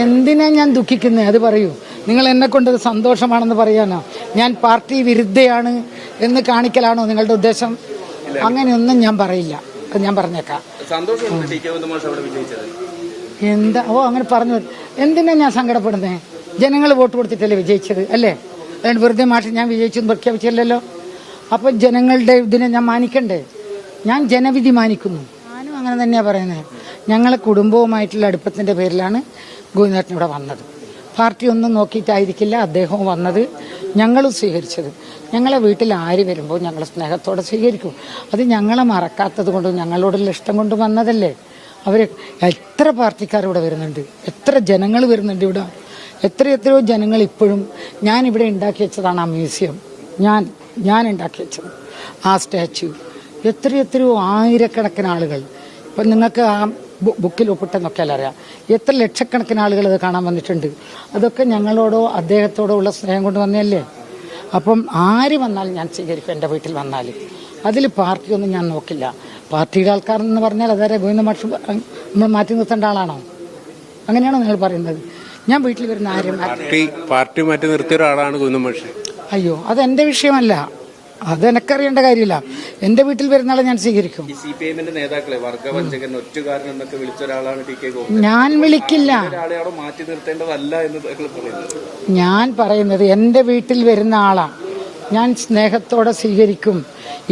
എന്തിനാ ഞാൻ ദുഃഖിക്കുന്നത്? അത് പറയൂ. നിങ്ങൾ എന്നെ കൊണ്ടത് സന്തോഷമാണെന്ന് പറയാനോ, ഞാൻ പാർട്ടി വിരുദ്ധയാണ് എന്ന് കാണിക്കലാണോ നിങ്ങളുടെ ഉദ്ദേശം? അങ്ങനെയൊന്നും ഞാൻ പറയില്ല. അത് ഞാൻ പറഞ്ഞേക്കാം. എന്താ അങ്ങനെ പറഞ്ഞു? എന്തിനാ ഞാൻ സങ്കടപ്പെടുന്നേ? ജനങ്ങൾ വോട്ട് കൊടുത്തിട്ടല്ലേ വിജയിച്ചത്, അല്ലേ? അതുകൊണ്ട് വെറുതെ മാറ്റി ഞാൻ വിജയിച്ചു എന്ന് പ്രഖ്യാപിച്ചില്ലല്ലോ. അപ്പോൾ ജനങ്ങളുടെ ഇതിനെ ഞാൻ മാനിക്കണ്ടേ? ഞാൻ ജനവിധി മാനിക്കുന്നു. ഞാനും അങ്ങനെ തന്നെയാണ് പറയുന്നത്. ഞങ്ങളെ കുടുംബവുമായിട്ടുള്ള അടുപ്പത്തിൻ്റെ പേരിലാണ് ഗോവിന്ദേട്ടൻ ഇവിടെ വന്നത്. പാർട്ടി ഒന്നും നോക്കിയിട്ടായിരിക്കില്ല അദ്ദേഹവും വന്നത്, ഞങ്ങളും സ്വീകരിച്ചത്. ഞങ്ങളെ വീട്ടിൽ ആര് വരുമ്പോൾ ഞങ്ങൾ സ്നേഹത്തോടെ സ്വീകരിക്കും. അത് ഞങ്ങളെ മറക്കാത്തത് കൊണ്ടും ഞങ്ങളോടുള്ള ഇഷ്ടം കൊണ്ടും വന്നതല്ലേ. അവർ എത്ര പാർട്ടിക്കാർ ഇവിടെ വരുന്നുണ്ട്, എത്ര ജനങ്ങൾ വരുന്നുണ്ട് ഇവിടെ. എത്രയോ ജനങ്ങൾ ഇപ്പോഴും ഞാനിവിടെ ഉണ്ടാക്കി വെച്ചതാണ് ആ മ്യൂസിയം. ഞാൻ ഉണ്ടാക്കി വെച്ചത് ആ സ്റ്റാച്യു. എത്രയോ ആയിരക്കണക്കിന് ആളുകൾ. ഇപ്പം നിങ്ങൾക്ക് ആ ബുക്കിൽ ഒപ്പിട്ടെന്നൊക്കെയല്ല അറിയാം, എത്ര ലക്ഷക്കണക്കിന് ആളുകൾ അത് കാണാൻ വന്നിട്ടുണ്ട്. അതൊക്കെ ഞങ്ങളോടോ അദ്ദേഹത്തോടോ ഉള്ള സ്നേഹം കൊണ്ട് വന്നതല്ലേ. അപ്പം ആര് വന്നാലും ഞാൻ സ്വീകരിക്കും. എൻ്റെ വീട്ടിൽ വന്നാൽ അതിൽ പാർട്ടിയൊന്നും ഞാൻ നോക്കില്ല. പാർട്ടിയുടെ ആൾക്കാരെന്ന് പറഞ്ഞാൽ അതാരെ ഗോവിന്ദ മാഷ് നമ്മൾ മാറ്റി നിർത്തേണ്ട ആളാണോ? അങ്ങനെയാണോ നിങ്ങൾ പറയുന്നത്? ഞാൻ വീട്ടിൽ വരുന്ന ആരും പാർട്ടി മാറ്റി നിർത്തിയ ഒരാളാണ് ഗോവിന്ദ മാഷ്. അയ്യോ, അതെന്റെ വിഷയമല്ല, അതെനക്കറിയേണ്ട കാര്യമില്ല. എന്റെ വീട്ടിൽ വരുന്ന ആളെ ഞാൻ സ്വീകരിക്കും. ഞാൻ വിളിക്കില്ല. ഞാൻ പറയുന്നത് എന്റെ വീട്ടിൽ വരുന്ന ആളാ ഞാൻ സ്നേഹത്തോടെ സ്വീകരിക്കും.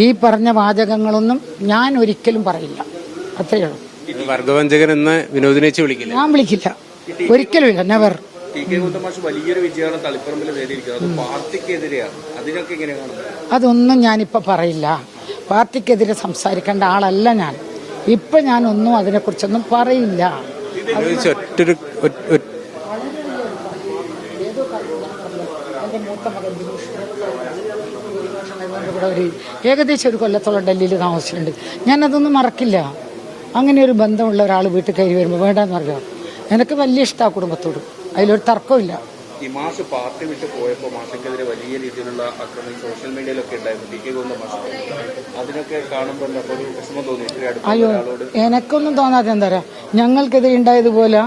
ഈ പറഞ്ഞ വാചകങ്ങളൊന്നും ഞാൻ ഒരിക്കലും പറയില്ല. അത്രയേ ഉള്ളൂ. വർഗവഞ്ചകൻ എന്ന് വിനോദിനെ വിളിക്കില്ല. ഞാൻ വിളിക്കില്ല, ഒരിക്കലും ഇല്ല, നെവർ. വലിയൊരു വിജയമാണ് തളിപ്പറമ്പിൽ നേടിയിരിക്കുന്നത്. പാർട്ടിക്കെതിരെയാണ്. അതിനൊക്കെ എങ്ങനെ കാണുന്നത്? അതൊന്നും ഞാനിപ്പോ പറയില്ല. പാർട്ടിക്കെതിരെ സംസാരിക്കേണ്ട ആളല്ല ഞാൻ. ഇപ്പൊ ഞാനൊന്നും അതിനെക്കുറിച്ചൊന്നും പറയില്ല. ഏകദേശം ഒരു കൊല്ലത്തോളം ഡൽഹിയിൽ താമസിച്ചിട്ടുണ്ട്. ഞാനതൊന്നും മറക്കില്ല. അങ്ങനെ ഒരു ബന്ധമുള്ള ഒരാൾ വീട്ടിൽ കയറി വരുമ്പോൾ വേണ്ടെന്ന് പറഞ്ഞോ. എനിക്ക് വലിയ ഇഷ്ടമാണ് കുടുംബത്തോട്, അതിലൊരു തർക്കമില്ല. ഈ മാഷ് പാർട്ടി വിട്ട് പോയപ്പോൾ മാഷക്കെതിരെ വലിയ രീതിയിലുള്ള ആക്രമണം സോഷ്യൽ മീഡിയയിലൊക്കെ ഉണ്ടായിരുന്നു. അതിനൊക്കെ കാണുമ്പോൾ വിഷമം തോന്നി? അയ്യോ, എനക്കൊന്നും തോന്നാതെ എന്താ പറയാ, ഞങ്ങൾക്കെതിരെ ഉണ്ടായതുപോലെ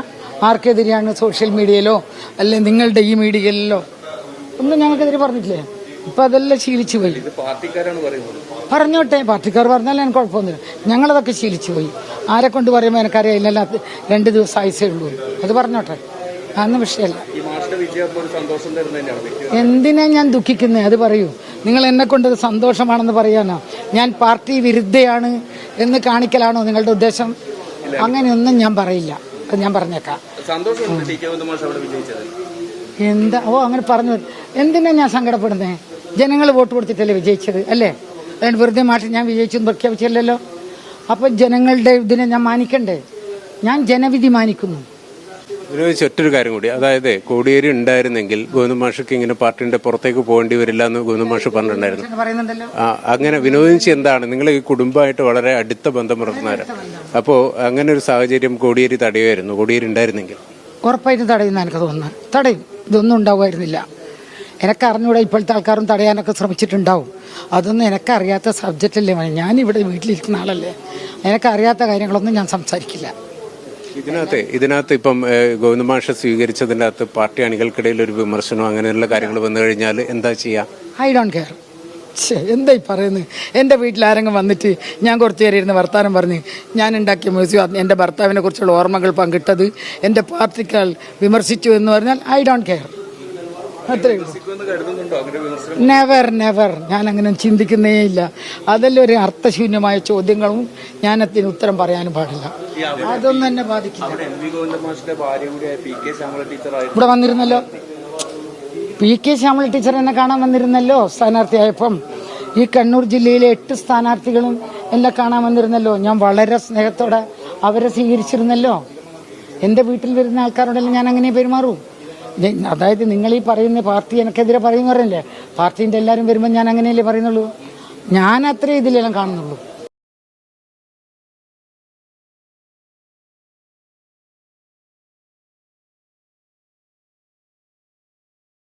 ആർക്കെതിരെയാണ് സോഷ്യൽ മീഡിയയിലോ അല്ലെ നിങ്ങളുടെ ഈ മീഡിയയിലോ ഒന്നും ഞങ്ങൾക്കെതിരെ പറഞ്ഞിട്ടില്ലേ. ഇപ്പൊ അതെല്ലാം ശീലിച്ചു പോയി. പറഞ്ഞോട്ടെ, പാർട്ടിക്കാർ പറഞ്ഞാൽ എനിക്ക് കുഴപ്പമൊന്നുമില്ല. ഞങ്ങളതൊക്കെ ശീലിച്ചു പോയി. ആരെ കൊണ്ട് പറയുമ്പോൾ എനിക്കറിയാം ഇല്ലല്ല 2 ദിവസം ആയുസേ ഉള്ളൂ. അത് പറഞ്ഞോട്ടെ, അതൊന്നും വിഷയമല്ല. എന്തിനാ ഞാൻ ദുഃഖിക്കുന്നത്? അത് പറയൂ. നിങ്ങൾ എന്നെ കൊണ്ടത് സന്തോഷമാണെന്ന് പറയാനോ, ഞാൻ പാർട്ടി വിരുദ്ധയാണ് എന്ന് കാണിക്കലാണോ നിങ്ങളുടെ ഉദ്ദേശം? അങ്ങനെയൊന്നും ഞാൻ പറയില്ല. അത് ഞാൻ പറഞ്ഞേക്കാം. എന്താ അങ്ങനെ പറഞ്ഞു? എന്തിനാ ഞാൻ സങ്കടപ്പെടുന്നേ? ജനങ്ങൾ വോട്ട് കൊടുത്തിട്ടല്ലേ വിജയിച്ചത്, അല്ലേ? അതുകൊണ്ട് വെറുതെ മാറ്റി ഞാൻ വിജയിച്ചു എന്ന് പ്രഖ്യാപിച്ചില്ലല്ലോ. അപ്പോൾ ജനങ്ങളുടെ ഇതിനെ ഞാൻ മാനിക്കണ്ടേ? ഞാൻ ജനവിധി മാനിക്കുന്നു. ഒറ്റൊരു കാര്യം കൂടി, അതായത് കോടിയേരി ഉണ്ടായിരുന്നെങ്കിൽ ഗോവിന്ദ മാഷക്ക് ഇങ്ങനെ പാർട്ടിന്റെ പുറത്തേക്ക് പോകേണ്ടി വരില്ല എന്ന് ഗോവിന്ദ മാഷ് പറഞ്ഞിട്ടുണ്ടായിരുന്നു. അങ്ങനെ വിനോദിച്ച് എന്താണ്, നിങ്ങൾ ഈ കുടുംബമായിട്ട് വളരെ അടുത്ത ബന്ധം പുലർത്തുന്നവരാ. അപ്പോൾ അങ്ങനെ ഒരു സാഹചര്യം കോടിയേരി തടയുമായിരുന്നു, കോടിയേരി ഉണ്ടായിരുന്നെങ്കിൽ? ഉറപ്പായിട്ടും തടയുന്ന എനിക്ക് തോന്നുന്നു. തടയും. ഇതൊന്നും ഉണ്ടാവുമായിരുന്നില്ല. എനക്കറിഞ്ഞൂടെ, ഇപ്പോഴത്തെ ആൾക്കാരും തടയാനൊക്കെ ശ്രമിച്ചിട്ടുണ്ടാവും. അതൊന്നും എനിക്കറിയാത്ത സബ്ജക്റ്റല്ലേ. ഞാനിവിടെ വീട്ടിലിരിക്കുന്ന ആളല്ലേ, എനിക്കറിയാത്ത കാര്യങ്ങളൊന്നും ഞാൻ സംസാരിക്കില്ല. ഇതിനകത്ത് ഇപ്പം ഗോവിന്ദ മാഷ സ്വീകരിച്ചതിൻ്റെ അകത്ത് പാർട്ടി അണികൾക്കിടയിൽ ഒരു വിമർശനം അങ്ങനെയുള്ള കാര്യങ്ങൾ വന്നു കഴിഞ്ഞാൽ എന്താ ചെയ്യുക? I don't care. എന്തായി പറയുന്നത്? എൻ്റെ വീട്ടിൽ ആരെങ്കിലും വന്നിട്ട് ഞാൻ കുറച്ച് നേരം ഇരുന്ന് വർത്താനം പറഞ്ഞ് ഞാൻ ഉണ്ടാക്കിയ മ്യൂസിയം എൻ്റെ ഭർത്താവിനെ കുറിച്ചുള്ള ഓർമ്മകൾ പങ്കിട്ടത് എൻ്റെ പാർട്ടിക്കാൾ വിമർശിച്ചു എന്ന് പറഞ്ഞാൽ ഐ ഡോണ്ട് കെയർ. അത്രയേ ഉള്ളൂ. നെവർ. ഞാൻ അങ്ങനെ ചിന്തിക്കുന്നേ ഇല്ല. അതെല്ലാം ഒരു അർത്ഥശൂന്യമായ ചോദ്യങ്ങളും ഞാൻ അതിന് ഉത്തരം പറയാനും പാടില്ല. അതൊന്നും എന്നെ ബാധിക്കില്ല. ഇവിടെ വന്നിരുന്നല്ലോ, പി.കെ. ശ്യാമള ടീച്ചർ എന്നെ കാണാൻ വന്നിരുന്നല്ലോ സ്ഥാനാർത്ഥിയായപ്പം. ഈ കണ്ണൂർ ജില്ലയിലെ 8 സ്ഥാനാർത്ഥികളും എന്നെ കാണാൻ വന്നിരുന്നല്ലോ. ഞാൻ വളരെ സ്നേഹത്തോടെ അവരെ സ്വീകരിച്ചിരുന്നല്ലോ. എൻ്റെ വീട്ടിൽ വരുന്ന ആൾക്കാരോടെല്ലാം ഞാൻ അങ്ങനെ പെരുമാറൂ. അതായത് നിങ്ങൾ ഈ പറയുന്ന പാർട്ടി എനിക്കെതിരെ പറയുന്നവരല്ലേ, പാർട്ടീൻ്റെ എല്ലാവരും വരുമ്പോൾ ഞാൻ അങ്ങനെയല്ലേ പറയുന്നുള്ളൂ. ഞാൻ അത്രേ ഇതിലെല്ലാം കാണുന്നുള്ളൂ.